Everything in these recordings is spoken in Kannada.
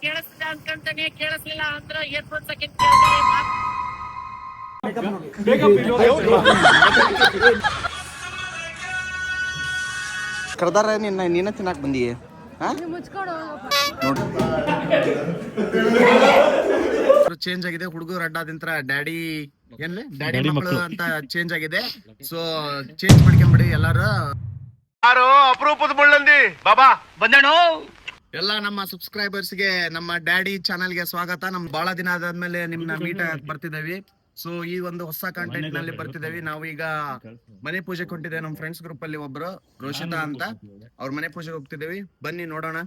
ಕೇಳಿಸ್ತಿದೆ ಅನ್ಕೊಂತಾನೆ, ಕೇಳಿಸ್ಲಿಲ್ಲ ಅಂದ್ರೆ ಇಯರ್ಫೋನ್ಸ್ ಹಾಕಿ ಕರ್ದಾರ ನೀನ ತಿನ್ನಾಕ್ ಬಂದಿ ಚೇಂಜ್ ಆಗಿದೆ. ಹುಡುಗರು ಅಡ್ಡಾದಿಂತ್ರ ಡ್ಯಾಡಿ ಡ್ಯಾಡಿ ಮಕ್ಕಳು ಅಂತ ಚೇಂಜ್ ಆಗಿದೆ. ಸೊ ಚೇಂಜ್ ಮಾಡ್ಕೊಂಬಿಡಿ ಎಲ್ಲಾರು. ಯಾರು ಅಪರೂಪದ ಮುಳ್ಳಂದಿ ಬಾಬಾ ಬಂದೇಣು. ಎಲ್ಲ ನಮ್ಮ ಸಬ್ಸ್ಕ್ರೈಬರ್ಸ್ ಗೆ ನಮ್ಮ ಡ್ಯಾಡಿ ಚಾನಲ್ ಗೆ ಸ್ವಾಗತ. ನಮ್ ಬಹಳ ದಿನ ಆದ್ಮೇಲೆ ನಿಮ್ನ ಮೀಟ್ ಬರ್ತಿದ್ದೇವಿ. ಸೊ ಈ ಒಂದು ಹೊಸ ಕಂಟೆಂಟ್ ನಲ್ಲಿ ಬರ್ತಿದ್ದೇವೆ. ನಾವು ಈಗ ಮನೆ ಪೂಜೆಗೆ ಹೊಂಟಿದ್ದೇವೆ. ನಮ್ಮ ಫ್ರೆಂಡ್ಸ್ ಗ್ರೂಪ್ ಅಲ್ಲಿ ಒಬ್ರು ರೋಷಿತಾ ಅಂತ, ಅವ್ರ ಮನೆ ಪೂಜೆಗೆ ಹೋಗ್ತಿದ್ದೇವೆ. ಬನ್ನಿ ನೋಡೋಣ.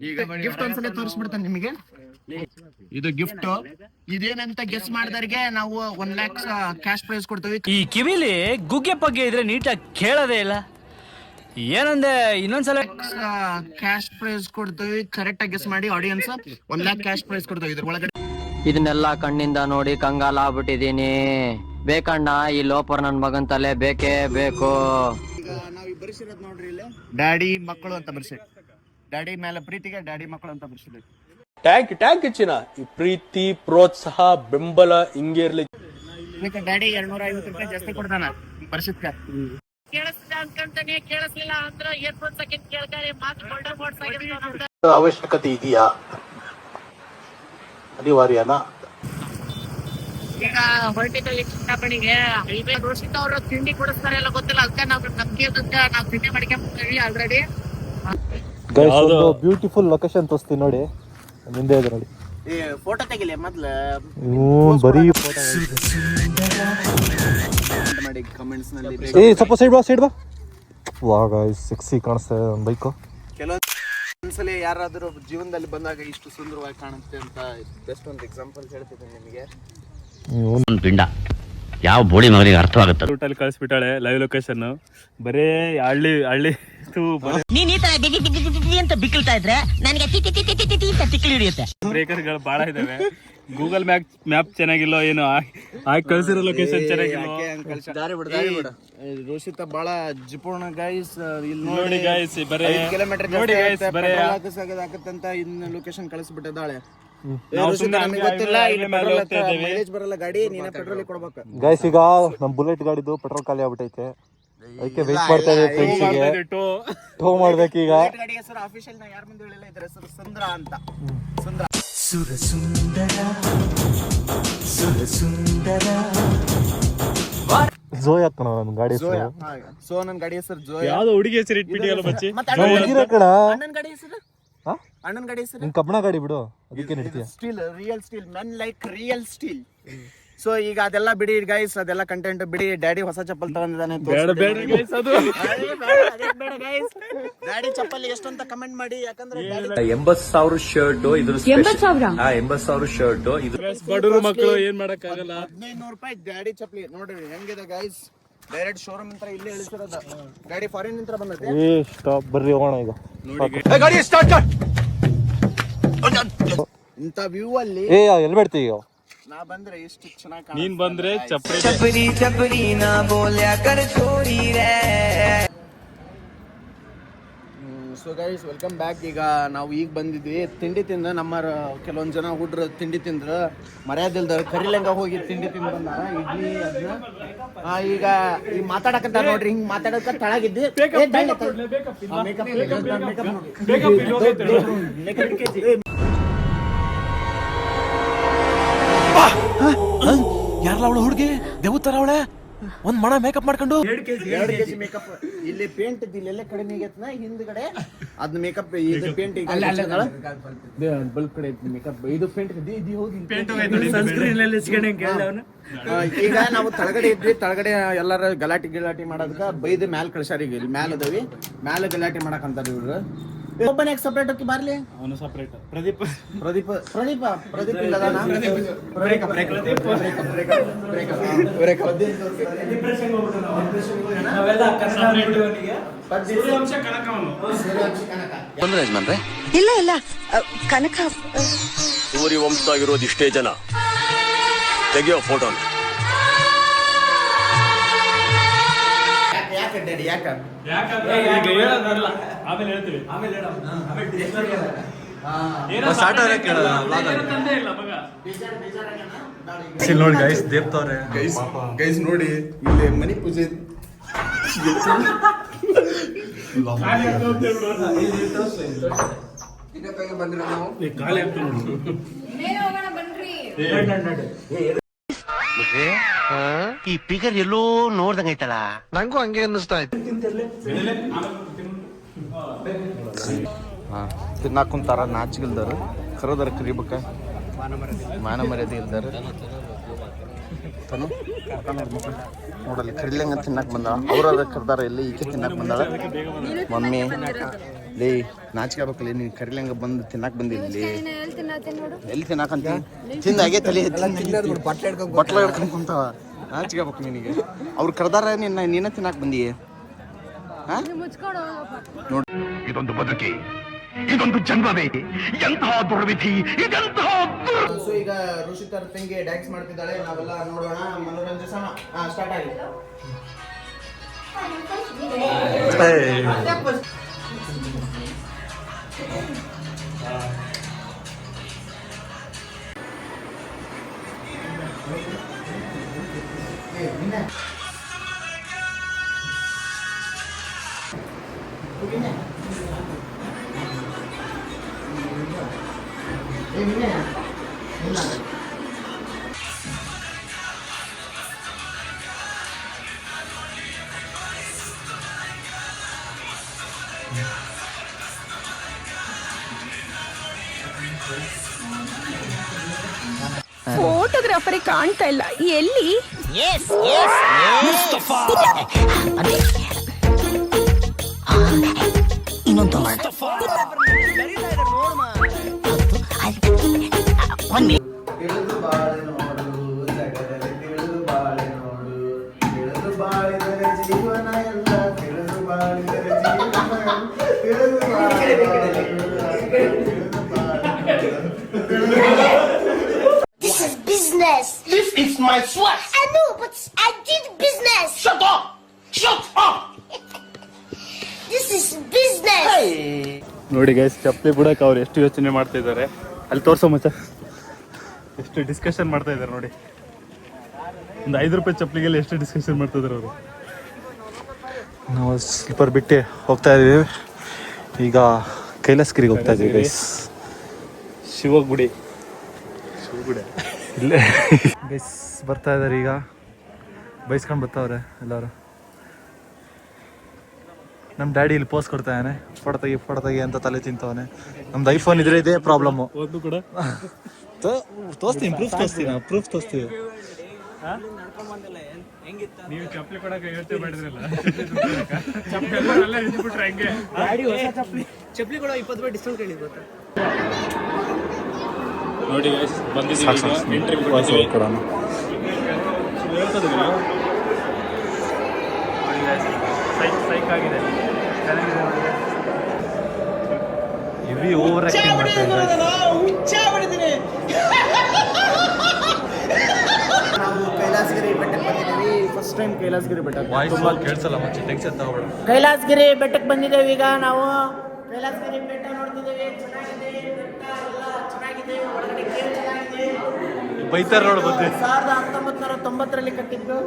ಈಗ ಗಿಫ್ಟ್ ಒಂದ್ಸಲ ತೋರಿಸ್ಬಿಡ್ತಾನೆ ನಿಮಗೆ. ಇದು ಗಿಫ್ಟ್. ಇದೇನಂತ ಗೆಸ್ ಮಾಡಿದವ್ರಿಗೆ ನಾವು 1 lakhs ಕ್ಯಾಶ್ ಪ್ರೈಸ್ ಕೊಡ್ತೀವಿ. ಈ ಕಿವಿಲಿ ಗುಗ್ಗೆ ಪಗ್ಗೆ ಇದ್ರೆ ನೀಟಾಗಿ ಕೇಳೋದೇ ಇಲ್ಲ. ಏನಂದೆ ಇನ್ನೊಂದ್ಸಲ ಕ್ಯಾಶ್ ಪ್ರೈಸ್ ಕೊಡ್ತೀವಿ. ಕರೆಕ್ಟ್ ಆಗಿ ಗೆಸ್ ಮಾಡಿ ಆಡಿಯನ್ಸ್ 1 lakh ಕ್ಯಾಶ್ ಪ್ರೈಸ್ ಕೊಡ್ತೀವಿ. ಇದ್ರ ಒಳಗಡೆ ಇದನ್ನೆಲ್ಲ ಕಣ್ಣಿಂದ ನೋಡಿ ಕಂಗಾಲ ಆಗ್ಬಿಟ್ಟಿದೀನಿ. ಬೇಕಣ್ಣ ಈ ಲೋಪರ್ ನನ್ ಮಗನ್ ತಲೆ ಬೇಕೇ ಬೇಕು. ಈಗ ನಾವ್ ಬರ್ಸಿರೋದ್ ನೋಡ್ರಿ ಇಲ್ಲಿ ಡ್ಯಾಡಿ ಮಕ್ಕಳು ಅಂತ ಬರ್ಸಿದ್ವಿ. ಡ್ಯಾಡಿ ಮೇಲೆ ಪ್ರೀತಿಗೆ ಡ್ಯಾಡಿ ಮಕ್ಕಳು ಅಂತ ಬರ್ಸಿದ್ವಿ. ಟ್ಯಾಂಕ್ ಚಿನ್ನ. ಈ ಪ್ರೀತಿ ಪ್ರೋತ್ಸಾಹ ಬೆಂಬಲ ಹಿಂಗೆ ಇರ್ಲಿ. ಡ್ಯಾಡಿ 250 ರೂಪಾಯಿ ಜಾಸ್ತಿ ಕೊಡ್ತಾನ ಬರ್ಸಿದ್ಕ. ಕೇಳಿಸ್ತಿದೆ ಅನ್ಕೊಂತಾನೆ, ಕೇಳಿಸ್ಲಿಲ್ಲ ಅಂದ್ರೆ ಇಯರ್ಫೋನ್ಸ್ ಹಾಕಿ ಕೇಳ್ತಾರೆ. ಮಾತು ಗೋಲ್ಡನ್ ವರ್ಡ್ಸ್ ಆಗಿರ್ತಾವ. ಅವಶ್ಯಕತೆ ಇದೆಯಾ, ಅನಿವಾರ್ಯನಾ? ಈಗ ಹೊರಟಿದ್ದಲ್ಲಿ ಚಿಂತಾಪಣಿಗೆ ಹೈವೇ ರೋಷಿತಾ ಅವರು ತಿಂಡಿ ಕೊಡಿಸ್ತಾರೆ ಎಲ್ಲ ಗೊತ್ತಿಲ್ಲ. ಅದಕ್ಕೆ ನಾವು ನಮ್ಗೆ ನಾವು ತಿಂಡಿ ಮಾಡ್ಕೊಂಡ್ಬರ್ತೀವಿ ಆಲ್ರೆಡಿ. ಬ್ಯೂಟಿಫುಲ್ ಲೊಕೇಶನ್ ತೋರಿಸ್ತೀನಿ ನೋಡಿ. ಮುಂದೆ ಇದೆ ನೋಡಿ. ಫೋಟೋ ತೆಗಿಲಿ ಮೊದ್ಲು. ಬರೀ ಫೋಟೋ ಮಾಡಿ ಕಮೆಂಟ್ಸ್ ನಲ್ಲಿ. ಸ್ವಲ್ಪ ಸೈಡ್ ಬಾ. ವಾ ಗೈಸ್ ಸೆಕ್ಸಿ ಕಾಣಿಸ್ತಾ ಇದೆ ಒಂದು ಬೈಕು. ಕೆಲವೊಂದ್ಸಲಿ ಯಾರಾದ್ರೂ ಜೀವನದಲ್ಲಿ ಬಂದಾಗ ಇಷ್ಟು ಸುಂದರವಾಗಿ ಕಾಣುತ್ತೆ ಅಂತ ಬೆಸ್ಟ್ ಒಂದು ಎಕ್ಸಾಂಪಲ್ ಹೇಳ್ತಿದ್ದೀನಿ ನಿಮಗೆ. ಪಿಂಡ ಯಾವ ಬೋಳಿ ಮಗನಿಗೆ ಅರ್ಥವಾಗುತ್ತೆ. ರೂಟಲ್ಲಿ ಕಳಿಸ್ಬಿಟ್ಟಾಳೆ ಲೈವ್ ಲೊಕೇಶನ್. ಬರೇ ಹಳ್ಳಿ ನೀನ್ ಈ ತರ ಅಂತ ಬಿಕ್ಕಳ್ತಾ ಇದ್ರೆ ನನಗೆ ತಿಕ್ಕಿ ಹಿಡಿಯುತ್ತೆ. ಬ್ರೇಕರ್ಗಳು ಬಹಳ ಇದಾವೆ. ಗೂಗಲ್ ಮ್ಯಾಪ್ ಚೆನ್ನಾಗಿಲ್ಲ ಏನೋ, ಆಗಿ ಕಳ್ಸಿರೋ ಲೊಕೇಶನ್ ಚೆನ್ನಾಗಿಲ್ಲ. ದಾರಿ ಬಿಡು. ರೋಷಿತಾ ಬಹಳ ಜಿಪೂರ್ಣ ಗೈಸ್. ಇಲ್ಲಿ ನೋಡಿ ಗೈಸ್, ಬರೇ 5 ಕಿಲೋಮೀಟರ್ ನೋಡಿ ಗೈಸ್, ಬರೇ ಹಾಕತ್ತಂತ ಇನ್ನು ಲೊಕೇಶನ್ ಕಳಿಸ್ಬಿಟ್ಟಿದ್ದಾಳೆ. ಮೈಲೇಜ್ ಬರಲ್ಲ ಗಾಡಿ, ನೀನೇ ಪೆಟ್ರೋಲ್ ಕೊಡ್ಬೇಕು ಗೈಸ್. ಈಗ ನಮ್ ಬುಲೆಟ್ ಗಾಡಿದು ಪೆಟ್ರೋಲ್ ಖಾಲಿ ಆಗ್ಬಿಟ್ಟೈತೆ. ಅದಕ್ಕೆ ವೇಟ್ ಮಾಡ್ತಾ ಇದ್ದೀವಿ ಫ್ರೆಂಡ್ಸಿಗೆ. ಟೋ ಮಾಡ್ಬೇಕೀಗ. ಗಾಡಿ ಹೆಸರು ಅಫಿಷಿಯಲ್ ನಾ ಯಾರ ಮುಂದೆ ಹೇಳಿಲ್ಲ. ಇದ್ರ ಹೆಸರು ಸುಂದರ ಅಂತ. ಸುಂದರ ಜೋಯ್ ಕಣ ನನ್ ಗಾಡಿ ಹೆಸರು. ಸೊ ನನ್ ಗಾಡಿ ಹೆಸರು ಜೋಯ್. ಯಾವ್ದೋ ಹುಡುಗಿ ಹೆಸರು ಇಟ್ಬಿಟ್ಟಿಯಲ್ಲ ಬಚ್ಚಿ. ಅಣ್ಣನ್ ಗಾಡಿ ಹೆಸರು ನಿನ್ ಕಬ್ಬಣ ಗಾಡಿ ಬಿಡು, ಅದಕ್ಕೆ ನಡೀತೀಯ. ಸ್ಟೀಲ್, ರಿಯಲ್ ಸ್ಟೀಲ್, ನನ್ ಲೈಕ್ ರಿಯಲ್ ಸ್ಟೀಲ್. ಸೊ ಈಗ ಅದೆಲ್ಲ ಬಿಡಿ ಗೈಸ್, ಅದೆಲ್ಲ ಕಂಟೆಂಟ್ ಬಿಡಿ. ಡ್ಯಾಡಿ ಹೊಸ ಚಪ್ಪಲ್ ತಗೊಂಡಿದ್ದಾನೆ. ಡ್ಯಾಡಿ ಚಪ್ಪಲ್ ಎಷ್ಟು ಅಂತ ಕಮೆಂಟ್ ಮಾಡಿ. ಯಾಕಂದ್ರೆ 80,000 ಶರ್ಟ್ ಇದು 80,000 ಶರ್ಟ್ ಇದು. ಬಡವರು ಮಕ್ಕಳು ಏನ್ ಮಾಡಕ್ ಆಗಲ್ಲ. 1500 ರೂಪಾಯಿ ಡ್ಯಾಡಿ ಚಪ್ಪಲಿ ನೋಡ್ರಿ ಹೆಂಗಿದೆ ಗೈಸ್. ಡೈರೆಕ್ಟ್ ಶೋರೂಮ್ ಇಂತ್ರ ಇಲ್ಲೇ ಇಳಿಸಿರೋದ. ಗಾಡಿ ಫಾರಿನ್ ಇಂತ್ರ ಬಂದೈತೆ. ಸ್ಟಾಪ್ ಬರ್ರಿ ಹೋಗೋಣ ಈಗ. ಗಾಡಿ ಸ್ಟಾರ್ಟ್. ಇಂತ ವ್ಯೂ ಅಲ್ಲಿ ಎಲ್ಲಿ ಬಿಡ್ತೀವಿ ಈಗ? ನಾ ಬಂದ್ರೆ ಎಷ್ಟು ಚೆನ್ನಾಗಿ ನೀನ್ ಬಂದ್ರೆ ಚಪ್ಪರಿ ನಾ ಬೋಲ್ಯಾ ಕರ್ ಚೋರಿ ರೇ. So guys welcome back. ಈಗ ನಾವು ಈಗ ಬಂದಿದ್ವಿ ತಿಂಡಿ ತಿಂದ. ನಮ್ಮ ಕೆಲವೊಂದು ಜನ ಹುಡ್ರು ತಿಂಡಿ ತಿಂದ್ರು, ಮರ್ಯಾದಿಲ್ದ ಕರಿಲಂಗ ಹೋಗಿ ತಿಂಡಿ ತಿಂದು ಬಂದಾರ. ಇಡ್ಲಿ ಅದನ್ನ ಈಗ ಮಾತಾಡಕಂತ ನೋಡ್ರಿ. ಹಿಂಗ್ ಮಾತಾಡಕ ತಳಗಿದ್ದಿ. ಯಾರಲ್ಲ ಅವಳು ಹುಡುಗಿ ದೇವತರ ಅವಳೆ. ಒಂದ್ ಮಣ ಮೇಕಪ್ ಮಾಡ್ಕೊಂಡು 2 kg ಮೇಕಪ್. ಇಲ್ಲಿ ಪೇಂಟ್ ಇಲ್ಲೆಲ್ಲ ಕಡಿಮೆ ಆಗೈತನ ಹಿಂದ್ಗಡೆ. ಅದ್ ಮೇಕಪ್ ಇದು ಪೇಂಟ್ ಈಗ ಬಲ್ಕ್ ಕಡೆ ಮೇಕಪ್ ಇದು ಪೇಂಟ್ ಈಗ ನಾವು ತಳಗಡೆ ಇದ್ವಿ. ತಳಗಡೆ ಎಲ್ಲಾರ ಗಲಾಟಿ ಮಾಡೋದಕ್ಕ ಬೈದು ಮ್ಯಾಲ ಕಳ್ಸಾರ. ಈಗ ಇಲ್ಲಿ ಮ್ಯಾಲ ಅದಾವಿ, ಮ್ಯಾಲ ಗಲಾಟಿ ಮಾಡಕಂತಾರ ಇವ್ರು. ಒಬ್ಬನೇ ಸಪರೇಟ್ ಹೋಗಿ ಬರ್ಲಿ. ಅವನು ಸಪರೇಟ್. ಪ್ರದೀಪ್ ಇಲ್ಲದಾನ. ಇಲ್ಲ ಕನಕ ಸೂರ್ಯ ವಂಶದಾಗಿರೋದು ಇಷ್ಟೇ ಜನ. ತೆಗಿಯೋ ಫೋಟೋ. ಆಮೇಲೆ ಹೇಳ್ತೀವಿ. ನೋಡಿ ಗೈಸ್ ದೇವ್ತವ್ರೆ ಗೈಸ್ ನೋಡಿ ಇಲ್ಲಿ ಮನಿ ಪೂಜೆ ಈ ಪಿಗರ್ ಎಲ್ಲೋ ನೋಡ್ದಂಗೈತಲ್ಲ. ನಂಗೂ ಹಂಗೆ ಅನ್ನಿಸ್ತಾ ಇತ್ತು. ತಿನ್ನಾಕುಂತಾರ ನಾಚಿಗಿಲ್ದಾರ ಕರೋದರ ಕರಿಬೇಕ ಮಾನ ಮರ್ಯಾದೆ ಇಲ್ದಾರ ನೋಡಲ್ಲಿ ಕರಿಲಂಗ ತಿನ್ನಕ್ ಬಂದಾಳ. ಅವ್ರದ ಕರ್ದಾರ ಇಲ್ಲಿ ಈಕೆ ತಿನ್ನಕ್ ಬಂದಾಳ. ಮಮ್ಮಿ ಲೇ ನಾಚಿಕೆ ಆಗ್ಬೇಕಲ್ಲ ನೀನ್ ಕರಿಲಂಗ ಬಂದು ತಿನ್ನಕ್ ಬಂದಿಲ್ಲ ಎಲ್ಲಿ ತಿನ್ನಾಕಂತ ತಿಂದಾಗೆ ತಲೆ ಬಟ್ಲ ಹಿಡ್ಕೊಂಡ್ ಕುಂತಾವ. ನಾಚಿಕೆ ಆಗ್ಬೇಕು ನಿನಗೆ. ಅವ್ರು ಕರ್ದಾರ ನೀನ ತಿನ್ನಕ್ ಬಂದಿ. ನೋಡಿ ಇದೊಂದು ಬದುಕಿ, ಇದೊಂದು ಜನ್ಮವೇ, ಎಂತಹ ದುರ್ವಿಧಿ, ಇದೆಂತಹ ಸೊ ಈಗ ಋಷಿತರ ತಂಗಿ ಡ್ಯಾನ್ಸ್ ಮಾಡ್ತಿದ್ದಾಳೆ. ನಾವೆಲ್ಲ ನೋಡೋಣ, ಮನೋರಂಜಿಸೋಣ. ಸ್ಟಾರ್ಟ್ ಆಗಿ ಫೋಟೋಗ್ರಾಫರೇ ಕಾಣ್ತಾ ಇಲ್ಲ, ಎಲ್ಲಿ? ಇನ್ನೊಂದು ತಿಳಿದು ಬಾಳೆ ನೋಡು, ಜಗದಲ್ಲಿ ತಿಳಿದು ಬಾಳೆ ನೋಡು, ತಿಳಿದು ಬಾಳಿದರೆ ಜೀವನ ಎಲ್ಲ, ತಿಳಿದು ಬಾಳಿದರೆ ಜೀವನ, ತಿಳಿದು This is business. This is my sweat. I know, but I did business. Shut up! Shut up! This is business. ನೋಡಿ ಗೈಸ್, ಚಪ್ಪಲಿ ಬಿಡಕ್ಕೆ ಅವ್ರು ಎಷ್ಟು ಯೋಚನೆ ಮಾಡ್ತಾ ಇದ್ದಾರೆ. ಅಲ್ಲಿ ತೋರ್ಸೋ ಮಚ್ಚ, ಎಷ್ಟು ಡಿಸ್ಕಷನ್ ಮಾಡ್ತಾ ಇದ್ದಾರೆ ನೋಡಿ. ಒಂದು 5 ರೂಪಾಯಿ ಚಪ್ಪಲಿಗೆಲ್ಲ ಎಷ್ಟು ಡಿಸ್ಕಷನ್ ಮಾಡ್ತಾ ಇದ್ದಾರೆ ಅವರು. ನಾವು ಸ್ಲಿಪ್ಪರ್ ಬಿಟ್ಟು ಹೋಗ್ತಾ ಇದೀವಿ. ಈಗ ಕೈಲಾಸಗಿರಿಗೆ ಹೋಗ್ತಾ ಇದೀವಿ ಗೈಸ್. ಶಿವಗುಡಿ ಇಲ್ಲೇ ಗೈಸ್ ಬರ್ತಾ ಇದಾರೆ. ಈಗ ಬೈಸ್ಕೊಂಡು ಬರ್ತಾವ್ರೆ ಎಲ್ಲರೂ. ನಮ್ಮ ಡ್ಯಾಡಿ ಇಲ್ಲಿ ಪೋಸ್ ಕೊಡ್ತಾ ಇದ್ದಾನೆ, ಫೋಟೋ ತೆಗಿ ಅಂತ ತಲೆ ತಿಂತವನೆ. ನಮ್ದು ಐಫೋನ್ ಇದ್ರೆ ಇದೇ ಪ್ರಾಬ್ಲಮ್ಮು. ಒಂದು ಕೂಡ ತೋರಿಸ್ತೀನಿ, ಪ್ರೂಫ್ ತೋರಿಸ್ತೀವಿ. ನೀವು ಚಪ್ಪಲಿ ಕೊಡಕ್ಕೆ ಯೋಚನೆ ಮಾಡಿದ್ರಲ್ಲ, ಎಲ್ಲ ಇದ್ಬಿಟ್ರೆ ಹಂಗೆ. ಚಪ್ಪಲಿ ಕೂಡ 20 ರೂಪಾಯಿ ಡಿಸ್ಕೌಂಟ್ ಕೇಳಿದ್ ಗೊತ್ತಾ? ನೋಡಿ ಗೈಸ್, ಬಂದಿದ್ದೀವಿ, ಇಂಟರ್ವ್ಯೂ ಕೊಡ್ತೀವಿ. ಸೈಕ್ ಆಗಿದೆ, ಹೆವಿ ಓವರ್ ಆಕ್ಟಿಂಗ್ ಮಾಡ್ತಾ ಇದ್ದಾರೆ. ನಾವು ಕೈಲಾಸಗಿರಿ ಬೆಟ್ಟಕ್ಕೆ ಬಂದಿದ್ದೀವಿ. ಫಸ್ಟ್ ಟೈಮ್ ಕೈಲಾಸಗಿರಿ ಬೆಟ್ಟ. ವಾಯ್ಸ್ ಕೇಳಿಸಲ್ಲ ಮಚ್ಚ, ಟೆನ್ಷನ್ ತಗೋಬೇಡ. ಕೈಲಾಸಗಿರಿ ಬೆಟ್ಟಕ್ಕೆ ಬಂದಿದ್ದೇವೆ. ಈಗ ನಾವು ಕೈಲಾಸಗಿರಿ ಬೆಟ್ಟ ನೋಡ್ತಿದ್ದೇವೆ. ಚೆನ್ನಾಗಿದೆ ಬೆಟ್ಟ, ಎಲ್ಲ ಚೆನ್ನಾಗಿದೆ. ಒಳಗಡೆ ಕೇಳಿ ಚೆನ್ನಾಗಿದೆ. ಬೈತಾರ ನೋಡು ಬಂದೆ. 1990 ಕಟ್ಟಿದ್ದು.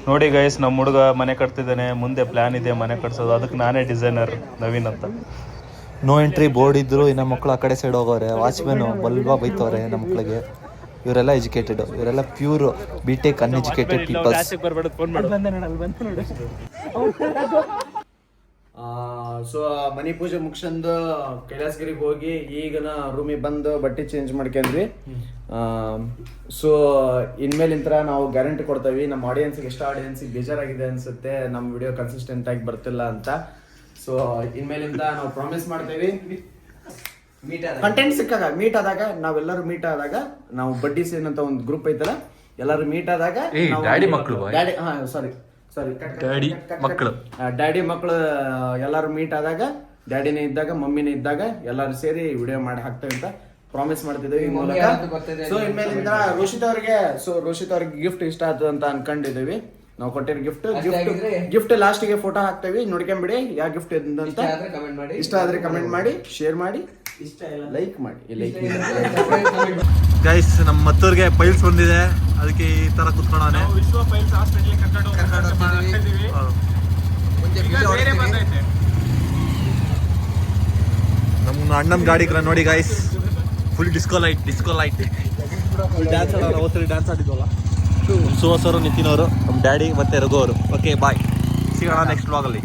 ನೋಡಿ ಗೈಸ್, ನಮ್ಮ ಹುಡುಗ ಮನೆ ಕಟ್ತಿದ್ದಾನೆ. ಮುಂದೆ ಪ್ಲಾನ್ ಇದೆ ಮನೆ ಕಟ್ಸೋದು. ಅದಕ್ಕೆ ನಾನೇ ಡಿಸೈನರ್ ನವೀನ್ ಅಂತ. ನೋ ಎಂಟ್ರಿ ಬೋರ್ಡ್ ಇದ್ರು ಇನ್ನ ಮಕ್ಕಳು ಆ ಕಡೆ ಸೈಡ್ ಹೋಗೋರೆ. ವಾಚ್ಮೆನ್ ಬಲ್ವಾ ಬೈತವ್ರೆ ನಮ್ಮ ಮಕ್ಕಳಿಗೆ. ಇವರೆಲ್ಲ ಎಜುಕೇಟೆಡ್, ಇವರೆಲ್ಲ pure BTech uneducated peoples. So ಮನಿ ಪೂಜೆ ಮುಗಿಸ್ಕೊಂಡು ಕೈಲಾಸಗಿರಿಗೆ ಹೋಗಿ ಈಗನ ರೂಮಿಗೆ ಬಂದು ಬಟ್ಟೆ ಚೇಂಜ್ ಮಾಡ್ಕೊಂಡ್ವಿ. ಸೊ ಇನ್ಮೇಲಿಂದ ನಾವು ಗ್ಯಾರಂಟಿ ಕೊಡ್ತೇವೆ. ನಮ್ಮ ಆಡಿಯನ್ಸ್ಗೆ ಎಷ್ಟು ಆಡಿಯನ್ಸಿಗೆ ಬೇಜಾರಾಗಿದೆ ಅನ್ಸುತ್ತೆ ನಮ್ಮ ವಿಡಿಯೋ ಕನ್ಸಿಸ್ಟೆಂಟ್ ಆಗಿ ಬರ್ತಿಲ್ಲ ಅಂತ. ಸೊ ಇನ್ಮೇಲಿಂದ ನಾವು ಪ್ರಾಮಿಸ್ ಮಾಡ್ತೇವೆ. ಕಂಟೆಂಟ್ ಸಿಕ್ಕಾಗ ಮೀಟ್ ಆದಾಗ, ನಾವೆಲ್ಲರೂ ಮೀಟ್ ಆದಾಗ, ನಾವು ಬಡ್ಡಿ ಸೇನ್ ಅಂತ ಒಂದು ಗ್ರೂಪ್ ಐತಲ್ಲ, ಎಲ್ಲರೂ ಮೀಟ್ ಆದಾಗ ಡ್ಯಾಡಿ ಮಕ್ಕಳು ಎಲ್ಲರೂ ಮೀಟ್ ಆದಾಗ, ಡ್ಯಾಡಿನೇ ಇದ್ದಾಗ, ಮಮ್ಮಿನೇ ಇದ್ದಾಗ ಎಲ್ಲರೂ ಸೇರಿ ವಿಡಿಯೋ ಮಾಡಿ ಹಾಕ್ತೇವೆ ಅಂತ ಪ್ರಾಮಿಸ್ ಮಾಡ್ತಿದ್ದೇವೆ ಈ ಮೂಲಕ. ಸೊ ಇನ್ಮೇಲಿಂದ ರೋಷಿತ್ ಅವ್ರಿಗೆ ಗಿಫ್ಟ್ ಇಷ್ಟ ಆಯ್ತು ಅಂತ ಅನ್ಕೊಂಡಿದ್ದೀವಿ. ನಾವು ಕೊಟ್ಟಿರೋ ಗಿಫ್ಟ್ ಲಾಸ್ಟಿಗೆ ಫೋಟೋ ಹಾಕ್ತೇವೆ, ನೋಡ್ಕೊಂಬಿಡಿ ಯಾವ ಗಿಫ್ಟ್ ಅಂತ. ಇಷ್ಟ ಆದ್ರೆ ಕಮೆಂಟ್ ಮಾಡಿ, ಶೇರ್ ಮಾಡಿ, ಲೈಕ್ ಮಾಡಿ. ಗೈಸ್ ನಮ್ಮ ಮತ್ತೂರ್ಗೆ ಪೈಲ್ಸ್ ಬಂದಿದೆ, ಅದಕ್ಕೆ ಈ ತರ ಕುತ್ಕೊಳ್ಳೋನೆ. ವಿಶ್ವ ಪೈಲ್ಸ್ ಹಾಸ್ಪಿಟಲ್ ನಮ್ಮ ಅಣ್ಣನ ಗಾಡಿ ನೋಡಿ guys, full disco light dance ಆಡೋಲ್ಲ. ಅವತ್ತು ಡ್ಯಾನ್ಸ್ ಆಡಿದ್ವಲ್ಲ, ಸುಹಾಸ್ ಅವರು, ನಿತಿನ್ ಅವರು, ನಮ್ಮ ಡ್ಯಾಡಿ ಮತ್ತೆ ರಘು ಅವರು. ಓಕೆ ಬಾಯ್, ಸಿಗೋಣ ನೆಕ್ಸ್ಟ್ ವ್ಲಾಗಲ್ಲಿ.